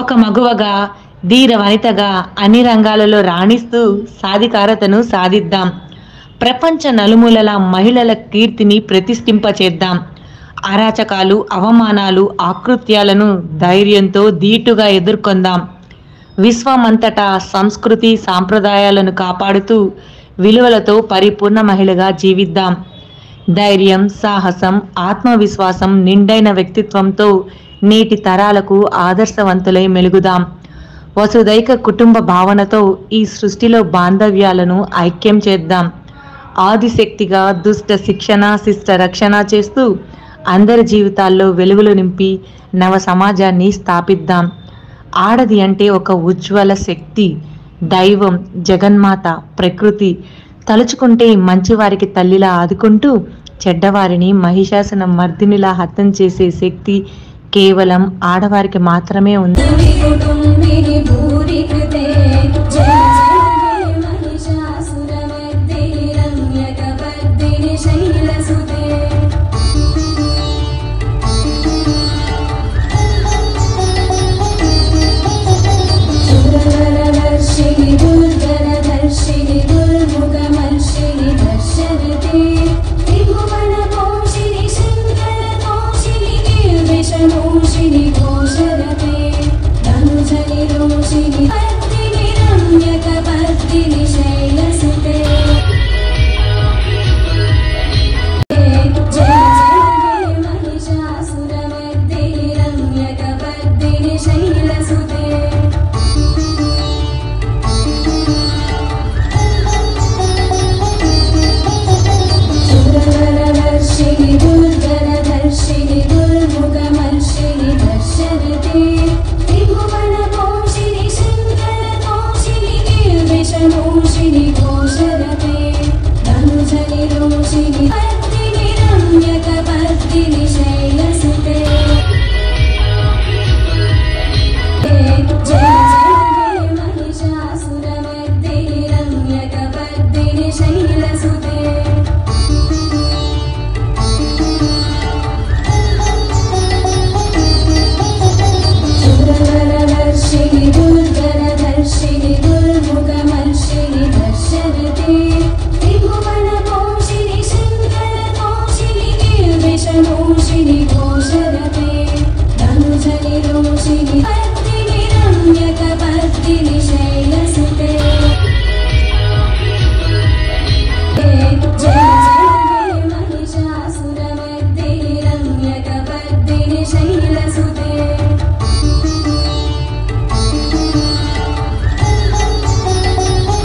ఒక మగువగా, ధీర వనితగా అన్ని రంగాలలో రాణిస్తూ సాధికారతను సాధిద్దాం. ప్రపంచ నలుమూలల మహిళల కీర్తిని ప్రతిష్ఠింపచేద్దాం. అరాచకాలు, అవమానాలు, ఆకృత్యాలను ధైర్యంతో ధీటుగా ఎదుర్కొందాం. విశ్వమంతటా సంస్కృతి సాంప్రదాయాలను కాపాడుతూ విలువలతో పరిపూర్ణ మహిళగా జీవిద్దాం. ధైర్యం, సాహసం, ఆత్మవిశ్వాసం నిండైన వ్యక్తిత్వంతో నేటి తరాలకు ఆదర్శవంతులై మెలుగుదాం. వసుదైక కుటుంబ భావనతో ఈ సృష్టిలో బాంధవ్యాలను ఐక్యం చేద్దాం. ఆదిశక్తిగా దుష్ట శిక్షణ, శిష్ట రక్షణ చేస్తూ అందరి జీవితాల్లో వెలుగులు నింపి నవ సమాజాన్ని స్థాపిద్దాం. ఆడది అంటే ఒక ఉజ్వల శక్తి, దైవం, జగన్మాత, ప్రకృతి. తలుచుకుంటే మంచివారికి తల్లిలా ఆదుకుంటూ చెడ్డవారిని మహిషాసన మర్దినిలా హతం చేసే శక్తి కేవలం ఆడవారికి మాత్రమే ఉంది.